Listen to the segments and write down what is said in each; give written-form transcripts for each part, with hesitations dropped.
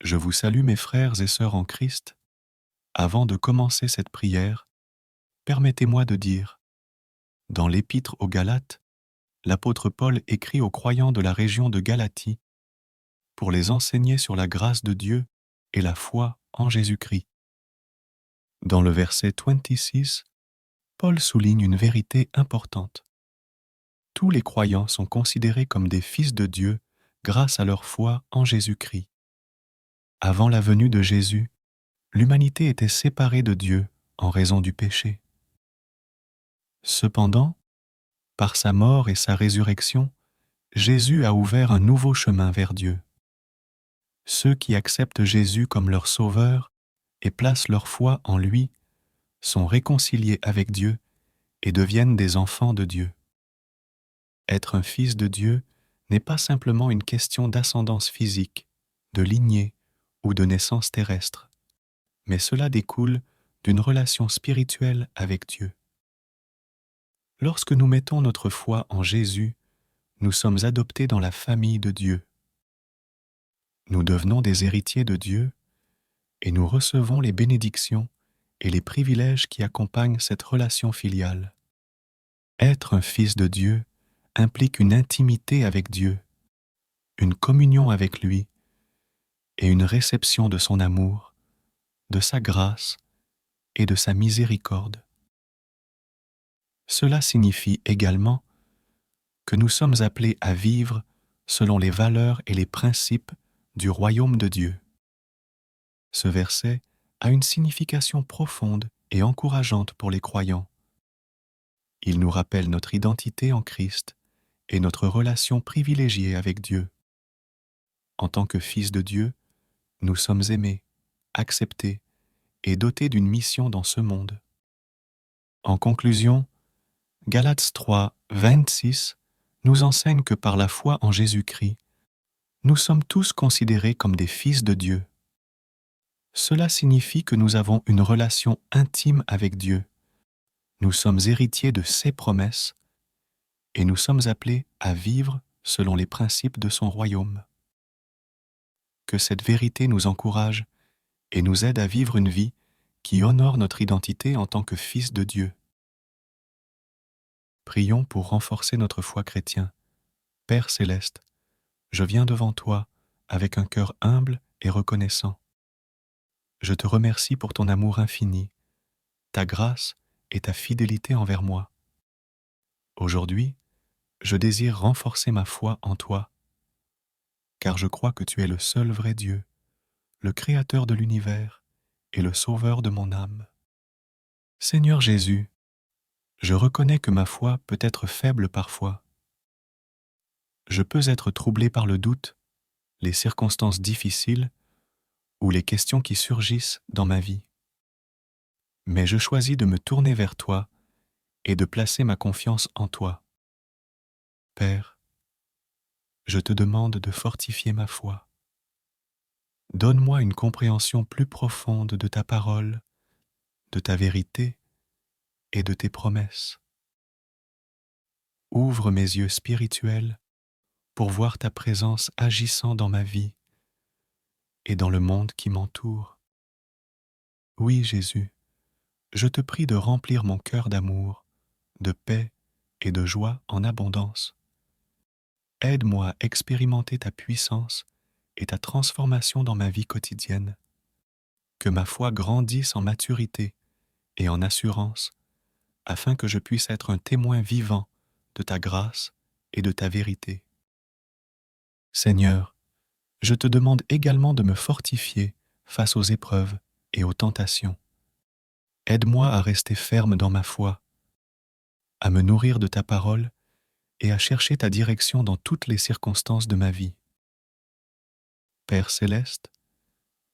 Je vous salue mes frères et sœurs en Christ. Avant de commencer cette prière, permettez-moi de dire, dans l'Épître aux Galates, l'apôtre Paul écrit aux croyants de la région de Galatie pour les enseigner sur la grâce de Dieu et la foi en Jésus-Christ. Dans le verset 26, Paul souligne une vérité importante. Tous les croyants sont considérés comme des fils de Dieu grâce à leur foi en Jésus-Christ. Avant la venue de Jésus, l'humanité était séparée de Dieu en raison du péché. Cependant, par sa mort et sa résurrection, Jésus a ouvert un nouveau chemin vers Dieu. Ceux qui acceptent Jésus comme leur sauveur et placent leur foi en lui sont réconciliés avec Dieu et deviennent des enfants de Dieu. Être un fils de Dieu n'est pas simplement une question d'ascendance physique, de lignée ou de naissance terrestre, mais cela découle d'une relation spirituelle avec Dieu. Lorsque nous mettons notre foi en Jésus, nous sommes adoptés dans la famille de Dieu. Nous devenons des héritiers de Dieu et nous recevons les bénédictions et les privilèges qui accompagnent cette relation filiale. Être un fils de Dieu implique une intimité avec Dieu, une communion avec lui et une réception de son amour, de sa grâce et de sa miséricorde. Cela signifie également que nous sommes appelés à vivre selon les valeurs et les principes du royaume de Dieu. Ce verset a une signification profonde et encourageante pour les croyants. Il nous rappelle notre identité en Christ et notre relation privilégiée avec Dieu. En tant que fils de Dieu, nous sommes aimés, acceptés et dotés d'une mission dans ce monde. En conclusion, Galates 3, 26 nous enseigne que par la foi en Jésus-Christ, nous sommes tous considérés comme des fils de Dieu. Cela signifie que nous avons une relation intime avec Dieu. Nous sommes héritiers de ses promesses et nous sommes appelés à vivre selon les principes de son royaume. Que cette vérité nous encourage et nous aide à vivre une vie qui honore notre identité en tant que fils de Dieu. Prions pour renforcer notre foi chrétienne. Père céleste, je viens devant toi avec un cœur humble et reconnaissant. Je te remercie pour ton amour infini, ta grâce et ta fidélité envers moi. Aujourd'hui, je désire renforcer ma foi en toi, car je crois que tu es le seul vrai Dieu, le Créateur de l'univers et le Sauveur de mon âme. Seigneur Jésus, je reconnais que ma foi peut être faible parfois. Je peux être troublé par le doute, les circonstances difficiles ou les questions qui surgissent dans ma vie. Mais je choisis de me tourner vers toi et de placer ma confiance en toi. Père, je te demande de fortifier ma foi. Donne-moi une compréhension plus profonde de ta parole, de ta vérité et de tes promesses. Ouvre mes yeux spirituels pour voir ta présence agissant dans ma vie et dans le monde qui m'entoure. Oui, Jésus, je te prie de remplir mon cœur d'amour, de paix et de joie en abondance. Aide-moi à expérimenter ta puissance et ta transformation dans ma vie quotidienne. Que ma foi grandisse en maturité et en assurance, afin que je puisse être un témoin vivant de ta grâce et de ta vérité. Seigneur, je te demande également de me fortifier face aux épreuves et aux tentations. Aide-moi à rester ferme dans ma foi, à me nourrir de ta parole et à chercher ta direction dans toutes les circonstances de ma vie. Père céleste,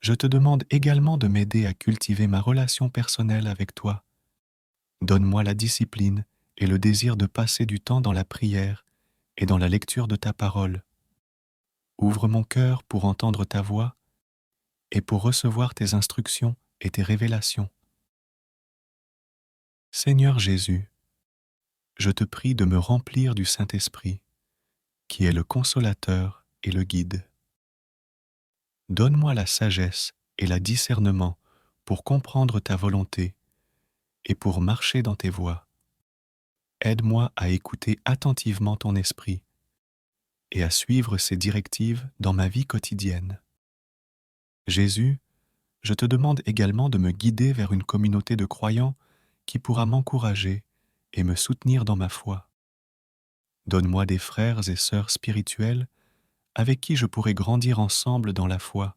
je te demande également de m'aider à cultiver ma relation personnelle avec toi. Donne-moi la discipline et le désir de passer du temps dans la prière et dans la lecture de ta parole. Ouvre mon cœur pour entendre ta voix et pour recevoir tes instructions et tes révélations. Seigneur Jésus, je te prie de me remplir du Saint-Esprit, qui est le consolateur et le guide. Donne-moi la sagesse et le discernement pour comprendre ta volonté et pour marcher dans tes voies. Aide-moi à écouter attentivement ton esprit et à suivre ses directives dans ma vie quotidienne. Jésus, je te demande également de me guider vers une communauté de croyants qui pourra m'encourager et me soutenir dans ma foi. Donne-moi des frères et sœurs spirituels avec qui je pourrai grandir ensemble dans la foi,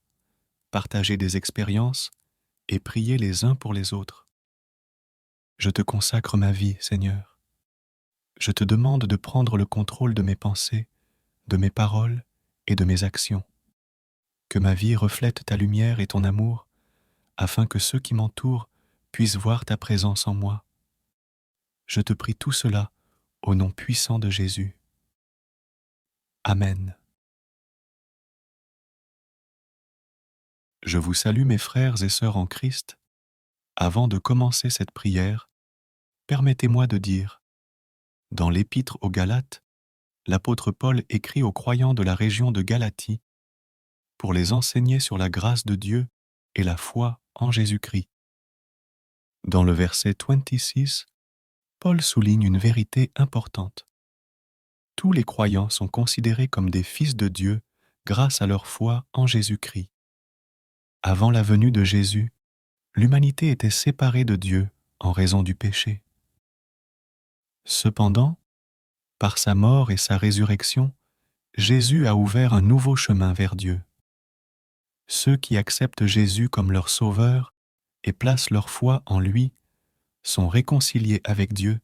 partager des expériences et prier les uns pour les autres. Je te consacre ma vie, Seigneur. Je te demande de prendre le contrôle de mes pensées, de mes paroles et de mes actions. Que ma vie reflète ta lumière et ton amour, afin que ceux qui m'entourent puissent voir ta présence en moi. Je te prie tout cela au nom puissant de Jésus. Amen. Je vous salue mes frères et sœurs en Christ. Avant de commencer cette prière, permettez-moi de dire, dans l'Épître aux Galates, l'apôtre Paul écrit aux croyants de la région de Galatie pour les enseigner sur la grâce de Dieu et la foi en Jésus-Christ. Dans le verset 26, Paul souligne une vérité importante. Tous les croyants sont considérés comme des fils de Dieu grâce à leur foi en Jésus-Christ. Avant la venue de Jésus, l'humanité était séparée de Dieu en raison du péché. Cependant, par sa mort et sa résurrection, Jésus a ouvert un nouveau chemin vers Dieu. Ceux qui acceptent Jésus comme leur sauveur et placent leur foi en lui sont réconciliés avec Dieu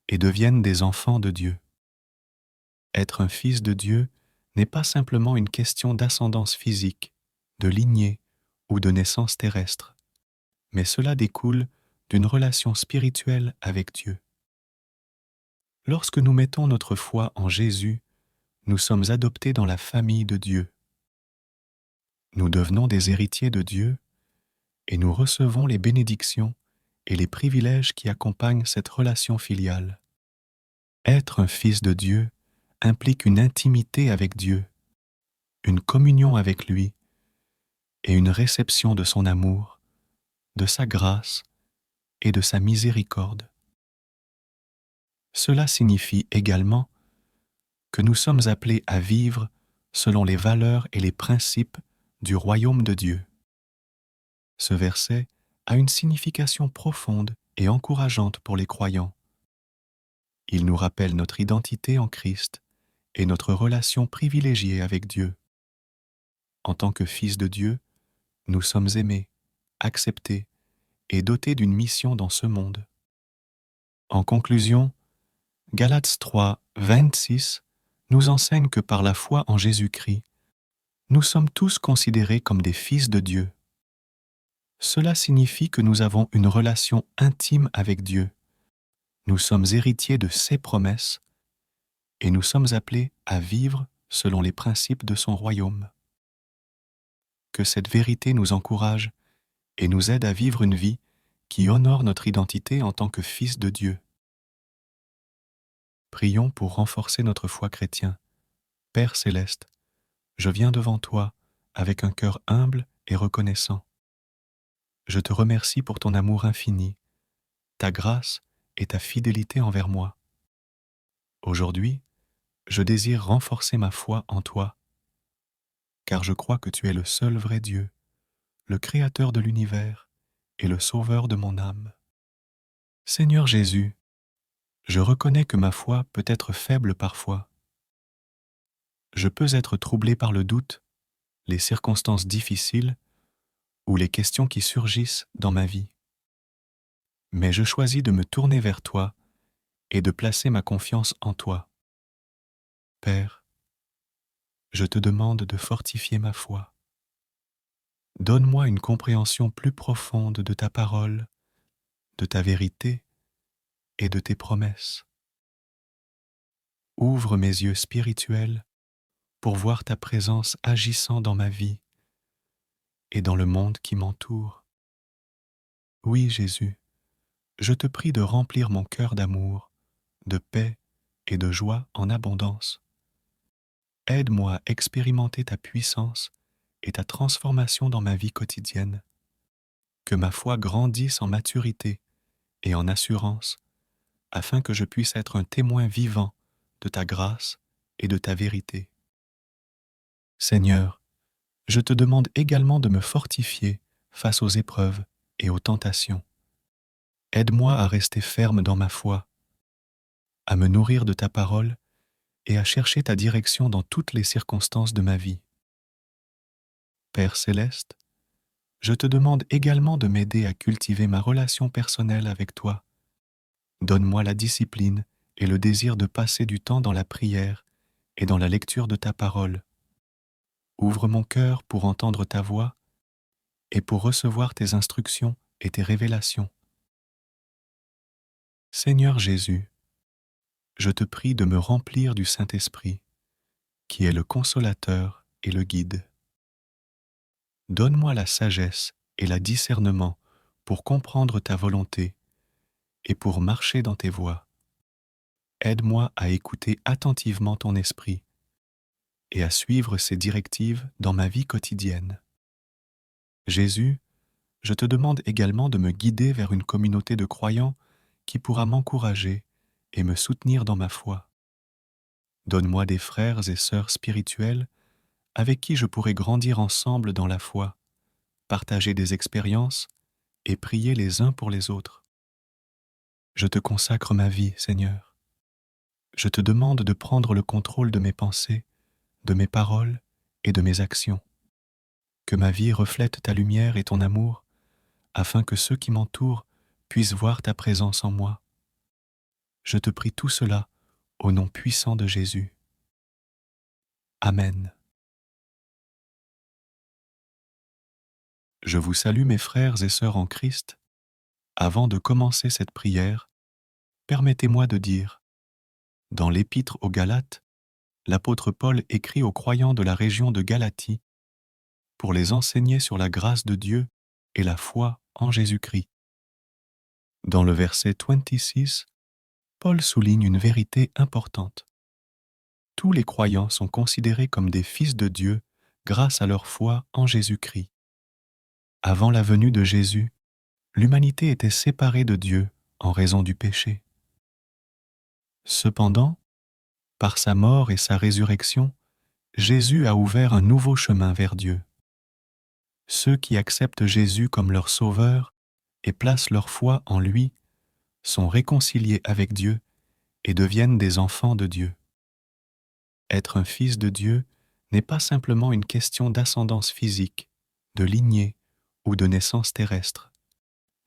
et deviennent des enfants de Dieu. Être un fils de Dieu n'est pas simplement une question d'ascendance physique, de lignée ou de naissance terrestre, mais cela découle d'une relation spirituelle avec Dieu. Lorsque nous mettons notre foi en Jésus, nous sommes adoptés dans la famille de Dieu. Nous devenons des héritiers de Dieu et nous recevons les bénédictions et les privilèges qui accompagnent cette relation filiale. Être un fils de Dieu implique une intimité avec Dieu, une communion avec lui et une réception de son amour, de sa grâce et de sa miséricorde. Cela signifie également que nous sommes appelés à vivre selon les valeurs et les principes du royaume de Dieu. Ce verset a une signification profonde et encourageante pour les croyants. Il nous rappelle notre identité en Christ et notre relation privilégiée avec Dieu. En tant que fils de Dieu, nous sommes aimés, acceptés et dotés d'une mission dans ce monde. En conclusion, Galates 3, 26 nous enseigne que par la foi en Jésus-Christ, nous sommes tous considérés comme des fils de Dieu. Cela signifie que nous avons une relation intime avec Dieu. Nous sommes héritiers de ses promesses et nous sommes appelés à vivre selon les principes de son royaume. Que cette vérité nous encourage et nous aide à vivre une vie qui honore notre identité en tant que fils de Dieu. Prions pour renforcer notre foi chrétienne. Père céleste, je viens devant toi avec un cœur humble et reconnaissant. Je te remercie pour ton amour infini, ta grâce et ta fidélité envers moi. Aujourd'hui, je désire renforcer ma foi en toi, car je crois que tu es le seul vrai Dieu, le Créateur de l'univers et le Sauveur de mon âme. Seigneur Jésus, je reconnais que ma foi peut être faible parfois. Je peux être troublé par le doute, les circonstances difficiles ou les questions qui surgissent dans ma vie. Mais je choisis de me tourner vers toi et de placer ma confiance en toi. Père, je te demande de fortifier ma foi. Donne-moi une compréhension plus profonde de ta parole, de ta vérité et de tes promesses. Ouvre mes yeux spirituels pour voir ta présence agissant dans ma vie et dans le monde qui m'entoure. Oui, Jésus, je te prie de remplir mon cœur d'amour, de paix et de joie en abondance. Aide-moi à expérimenter ta puissance et ta transformation dans ma vie quotidienne. Que ma foi grandisse en maturité et en assurance, afin que je puisse être un témoin vivant de ta grâce et de ta vérité. Seigneur, je te demande également de me fortifier face aux épreuves et aux tentations. Aide-moi à rester ferme dans ma foi, à me nourrir de ta parole et à chercher ta direction dans toutes les circonstances de ma vie. Père céleste, je te demande également de m'aider à cultiver ma relation personnelle avec toi. Donne-moi la discipline et le désir de passer du temps dans la prière et dans la lecture de ta parole. Ouvre mon cœur pour entendre ta voix et pour recevoir tes instructions et tes révélations. Seigneur Jésus, je te prie de me remplir du Saint-Esprit, qui est le consolateur et le guide. Donne-moi la sagesse et le discernement pour comprendre ta volonté et pour marcher dans tes voies. Aide-moi à écouter attentivement ton esprit et à suivre ses directives dans ma vie quotidienne. Jésus, je te demande également de me guider vers une communauté de croyants qui pourra m'encourager et me soutenir dans ma foi. Donne-moi des frères et sœurs spirituels avec qui je pourrai grandir ensemble dans la foi, partager des expériences et prier les uns pour les autres. Je te consacre ma vie, Seigneur. Je te demande de prendre le contrôle de mes pensées, de mes paroles et de mes actions. Que ma vie reflète ta lumière et ton amour, afin que ceux qui m'entourent puissent voir ta présence en moi. Je te prie tout cela au nom puissant de Jésus. Amen. Je vous salue mes frères et sœurs en Christ. Avant de commencer cette prière, permettez-moi de dire, dans l'Épître aux Galates, l'apôtre Paul écrit aux croyants de la région de Galatie pour les enseigner sur la grâce de Dieu et la foi en Jésus-Christ. Dans le verset 26, Paul souligne une vérité importante. Tous les croyants sont considérés comme des fils de Dieu grâce à leur foi en Jésus-Christ. Avant la venue de Jésus, l'humanité était séparée de Dieu en raison du péché. Cependant, par sa mort et sa résurrection, Jésus a ouvert un nouveau chemin vers Dieu. Ceux qui acceptent Jésus comme leur sauveur et placent leur foi en lui sont réconciliés avec Dieu et deviennent des enfants de Dieu. Être un fils de Dieu n'est pas simplement une question d'ascendance physique, de lignée ou de naissance terrestre,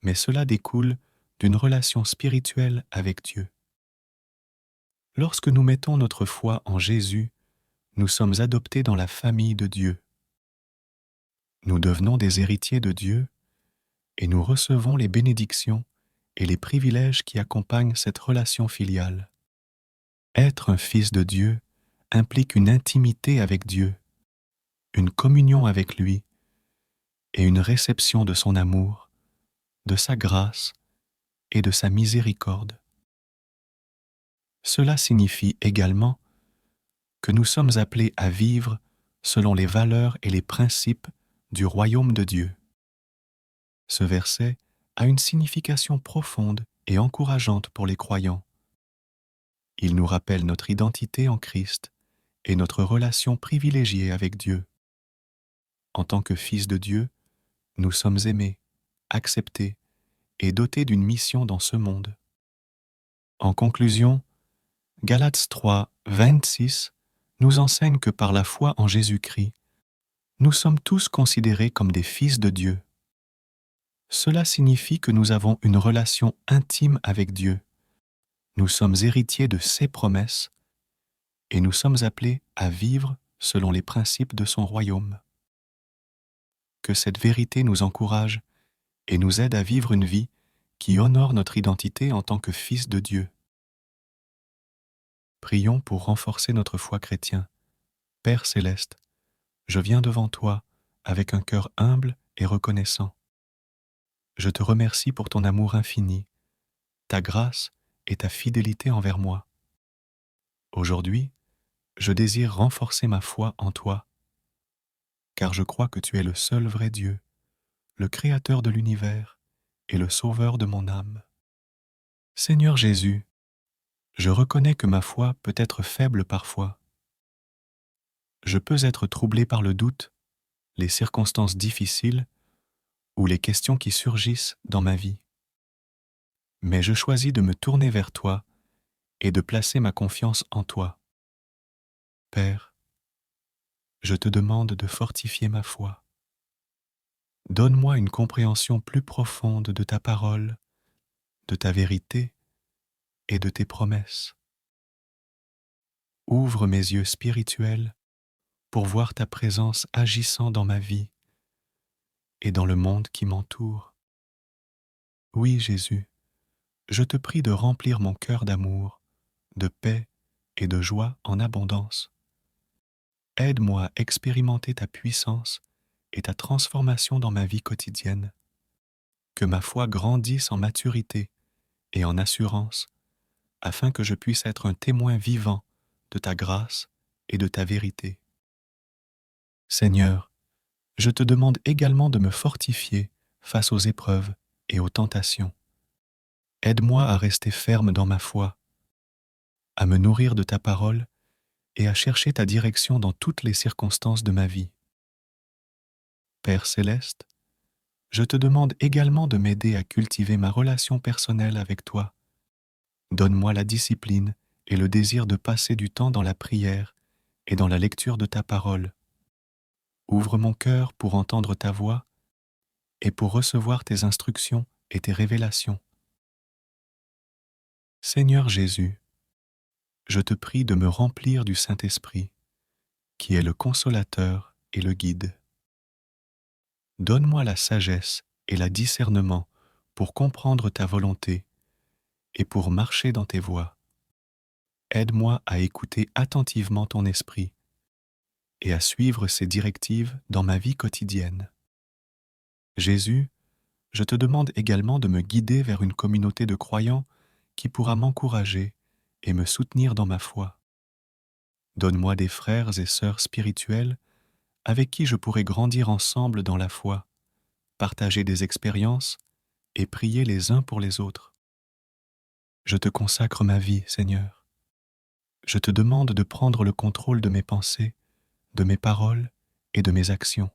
mais cela découle d'une relation spirituelle avec Dieu. Lorsque nous mettons notre foi en Jésus, nous sommes adoptés dans la famille de Dieu. Nous devenons des héritiers de Dieu et nous recevons les bénédictions et les privilèges qui accompagnent cette relation filiale. Être un fils de Dieu implique une intimité avec Dieu, une communion avec lui et une réception de son amour, de sa grâce et de sa miséricorde. Cela signifie également que nous sommes appelés à vivre selon les valeurs et les principes du royaume de Dieu. Ce verset a une signification profonde et encourageante pour les croyants. Il nous rappelle notre identité en Christ et notre relation privilégiée avec Dieu. En tant que fils de Dieu, nous sommes aimés, acceptés et dotés d'une mission dans ce monde. En conclusion, Galates 3, 26 nous enseigne que par la foi en Jésus-Christ, nous sommes tous considérés comme des fils de Dieu. Cela signifie que nous avons une relation intime avec Dieu. Nous sommes héritiers de ses promesses et nous sommes appelés à vivre selon les principes de son royaume. Que cette vérité nous encourage et nous aide à vivre une vie qui honore notre identité en tant que fils de Dieu. Prions pour renforcer notre foi chrétienne. Père céleste, je viens devant toi avec un cœur humble et reconnaissant. Je te remercie pour ton amour infini, ta grâce et ta fidélité envers moi. Aujourd'hui, je désire renforcer ma foi en toi. car je crois que tu es le seul vrai Dieu, le Créateur de l'univers et le Sauveur de mon âme. Seigneur Jésus, je reconnais que ma foi peut être faible parfois. Je peux être troublé par le doute, les circonstances difficiles ou les questions qui surgissent dans ma vie. Mais je choisis de me tourner vers toi et de placer ma confiance en toi. Père, je te demande de fortifier ma foi. Donne-moi une compréhension plus profonde de ta parole, de ta vérité et de tes promesses. Ouvre mes yeux spirituels pour voir ta présence agissant dans ma vie et dans le monde qui m'entoure. Oui, Jésus, je te prie de remplir mon cœur d'amour, de paix et de joie en abondance. Aide-moi à expérimenter ta puissance et ta transformation dans ma vie quotidienne. Que ma foi grandisse en maturité et en assurance, afin que je puisse être un témoin vivant de ta grâce et de ta vérité. Seigneur, je te demande également de me fortifier face aux épreuves et aux tentations. Aide-moi à rester ferme dans ma foi, à me nourrir de ta parole et à chercher ta direction dans toutes les circonstances de ma vie. Père céleste, je te demande également de m'aider à cultiver ma relation personnelle avec toi. Donne-moi la discipline et le désir de passer du temps dans la prière et dans la lecture de ta parole. Ouvre mon cœur pour entendre ta voix et pour recevoir tes instructions et tes révélations. Seigneur Jésus, je te prie de me remplir du Saint-Esprit, qui est le consolateur et le guide. Donne-moi la sagesse et le discernement pour comprendre ta volonté et pour marcher dans tes voies. Aide-moi à écouter attentivement ton esprit et à suivre ses directives dans ma vie quotidienne. Jésus, je te demande également de me guider vers une communauté de croyants qui pourra m'encourager et me soutenir dans ma foi. Donne-moi des frères et sœurs spirituels avec qui je pourrai grandir ensemble dans la foi, partager des expériences et prier les uns pour les autres. Je te consacre ma vie, Seigneur. Je te demande de prendre le contrôle de mes pensées, de mes paroles et de mes actions.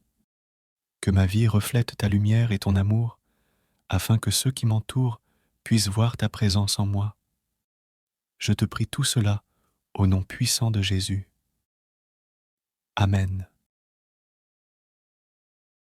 Que ma vie reflète ta lumière et ton amour, afin que ceux qui m'entourent puissent voir ta présence en moi. Je te prie tout cela au nom puissant de Jésus. Amen.